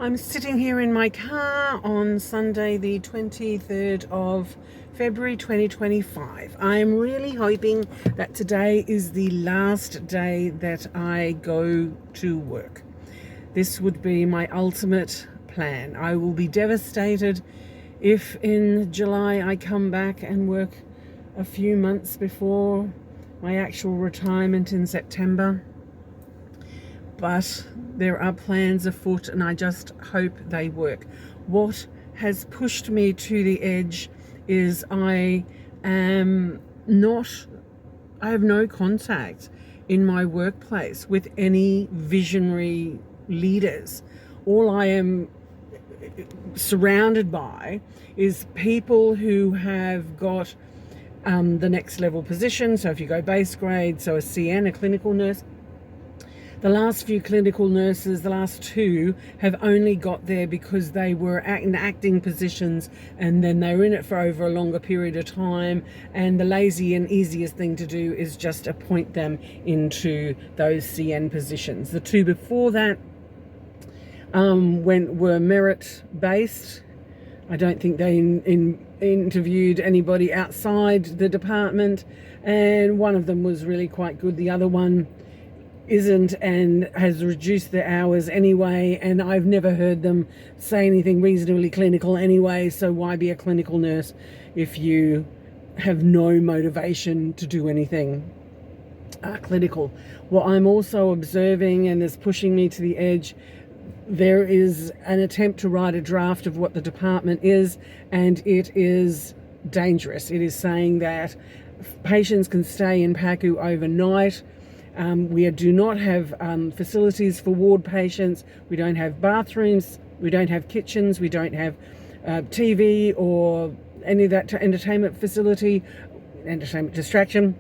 I'm sitting here in my car on Sunday the 23rd of February 2025. I'm really hoping that today is the last day that I go to work. This would be my ultimate plan. I will be devastated if in July I come back and work a few months before my actual retirement in September. But there are plans afoot and I just hope they work. What has pushed me to the edge is I have no contact in my workplace with any visionary leaders. All I am surrounded by is people who have got the next level position. So if you go base grade, so a CN, a clinical nurse, the last few clinical nurses, the last two, have only got there because they were in acting positions and then they were in it for over a longer period of time, and the lazy and easiest thing to do is just appoint them into those CN positions. The two before that were merit based. I don't think they interviewed anybody outside the department, and one of them was really quite good. The other one isn't and has reduced their hours anyway, and I've never heard them say anything reasonably clinical anyway, so why be a clinical nurse if you have no motivation to do anything clinical? What I'm also observing, and is pushing me to the edge, there is an attempt to write a draft of what the department is, and it is dangerous. It is saying that patients can stay in PACU overnight. We do not have facilities for ward patients. We don't have bathrooms. We don't have kitchens. We don't have TV or any of that entertainment facility, entertainment distraction.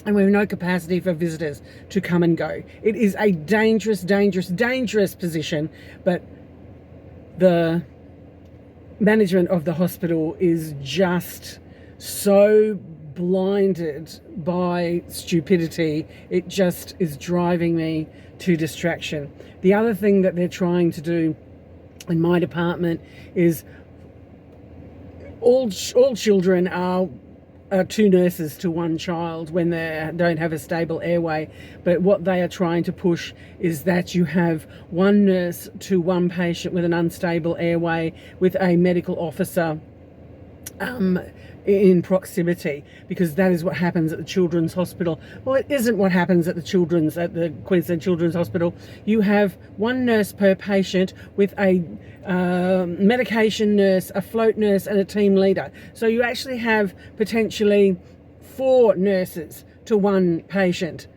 And we have no capacity for visitors to come and go. It is a dangerous, dangerous, dangerous position, but the management of the hospital is just so blinded by stupidity. It just is driving me to distraction. The other thing that they're trying to do in my department is all children are two nurses to one child when they don't have a stable airway. But what they are trying to push is that you have one nurse to one patient with an unstable airway with a medical officer in proximity, because that is what happens at the Children's Hospital. Well, it isn't what happens at the Queensland Children's Hospital. You have one nurse per patient with a medication nurse, a float nurse, and a team leader. So you actually have potentially 4 nurses to one patient.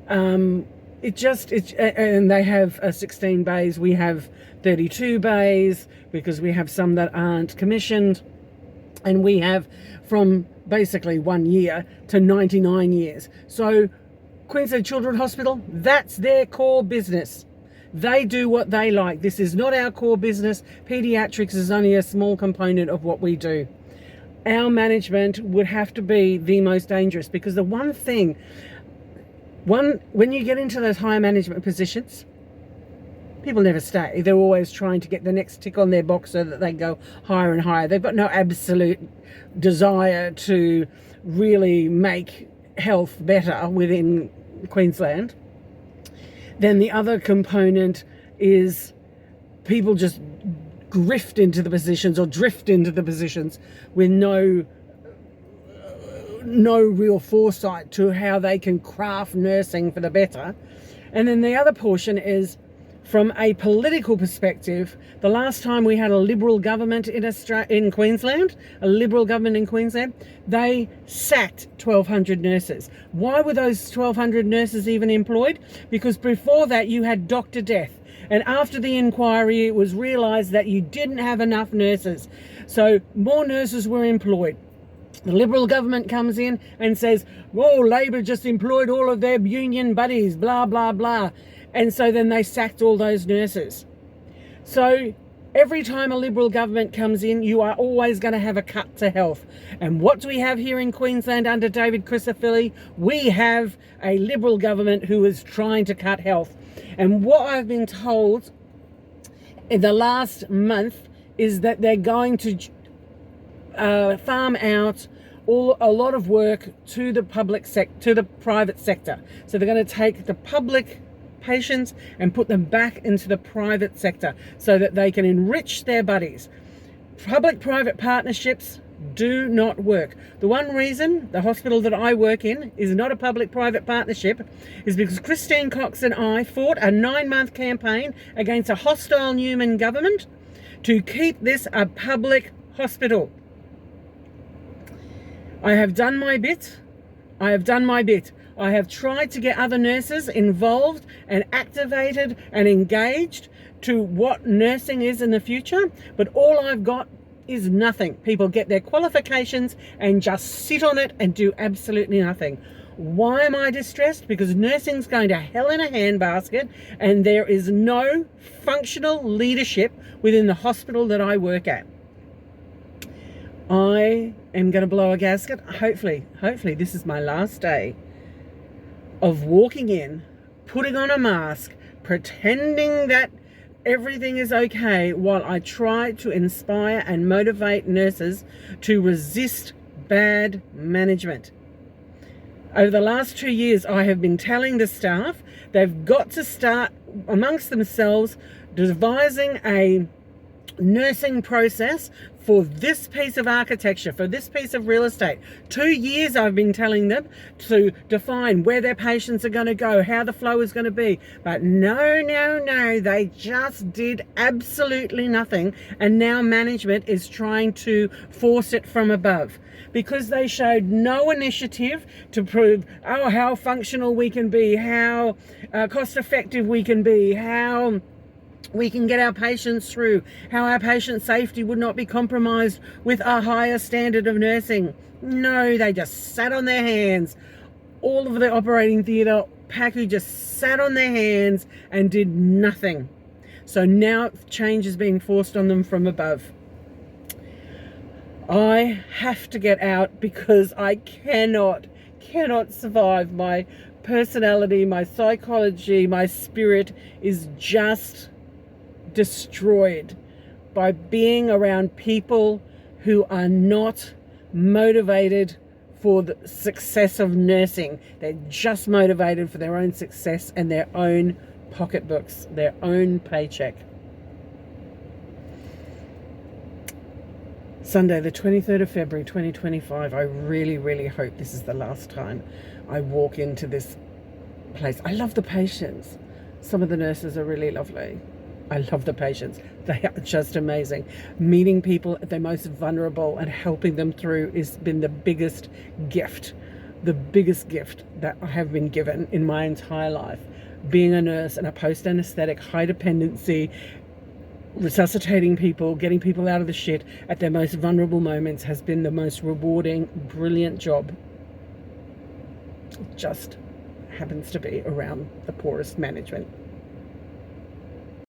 And they have 16 bays. We have 32 bays because we have some that aren't commissioned. And we have from basically 1 year to 99 years. So Queensland Children's Hospital, that's their core business. They do what they like. This is not our core business. Pediatrics is only a small component of what we do. Our management would have to be the most dangerous, because the one thing, when you get into those higher management positions, people never stay. They're always trying to get the next tick on their box so that they go higher and higher. They've got no absolute desire to really make health better within Queensland. Then the other component is people just grift into the positions or drift into the positions with no real foresight to how they can craft nursing for the better. And then the other portion is, from a political perspective, the last time we had a Liberal government in Queensland, they sacked 1,200 nurses. Why were those 1,200 nurses even employed? Because before that you had Dr. Death. And after the inquiry, it was realised that you didn't have enough nurses. So more nurses were employed. The Liberal government comes in and says, "Oh, Labor just employed all of their union buddies, blah, blah, blah." And so then they sacked all those nurses. So every time a Liberal government comes in, you are always going to have a cut to health. And what do we have here in Queensland under David Crisafulli? We have a Liberal government who is trying to cut health. And what I've been told in the last month is that they're going to farm out a lot of work to the private sector. So they're going to take the public patients and put them back into the private sector so that they can enrich their buddies. Public-private partnerships do not work. The one reason the hospital that I work in is not a public-private partnership is because Christine Cox and I fought a 9-month campaign against a hostile Newman government to keep this a public hospital. I have done my bit. I have tried to get other nurses involved and activated and engaged to what nursing is in the future, but all I've got is nothing. People get their qualifications and just sit on it and do absolutely nothing. Why am I distressed? Because nursing's going to hell in a handbasket and there is no functional leadership within the hospital that I work at. I am going to blow a gasket. Hopefully this is my last day of walking in, putting on a mask, pretending that everything is okay while I try to inspire and motivate nurses to resist bad management. Over the last 2 years, I have been telling the staff they've got to start amongst themselves devising a nursing process for this piece of architecture, for this piece of real estate. 2 years I've been telling them to define where their patients are going to go, how the flow is going to be. But no, they just did absolutely nothing. And now management is trying to force it from above because they showed no initiative to prove, how functional we can be, how cost effective we can be, how we can get our patients through, how our patient safety would not be compromised with a higher standard of nursing. No, they just sat on their hands. All of the operating theatre, PACU just sat on their hands and did nothing. So now change is being forced on them from above. I have to get out because I cannot survive. My personality, my psychology, my spirit is just destroyed by being around people who are not motivated for the success of nursing. They're just motivated for their own success and their own pocketbooks, their own paycheck. Sunday, the 23rd of February 2025. I really hope this is the last time I walk into this place. I love the patients. Some of the nurses are really lovely. I love the patients. They are just amazing. Meeting people at their most vulnerable and helping them through has been the biggest gift that I have been given in my entire life. Being a nurse in a post-anesthetic, high dependency, resuscitating people, getting people out of the shit at their most vulnerable moments has been the most rewarding, brilliant job. It just happens to be around the poorest management.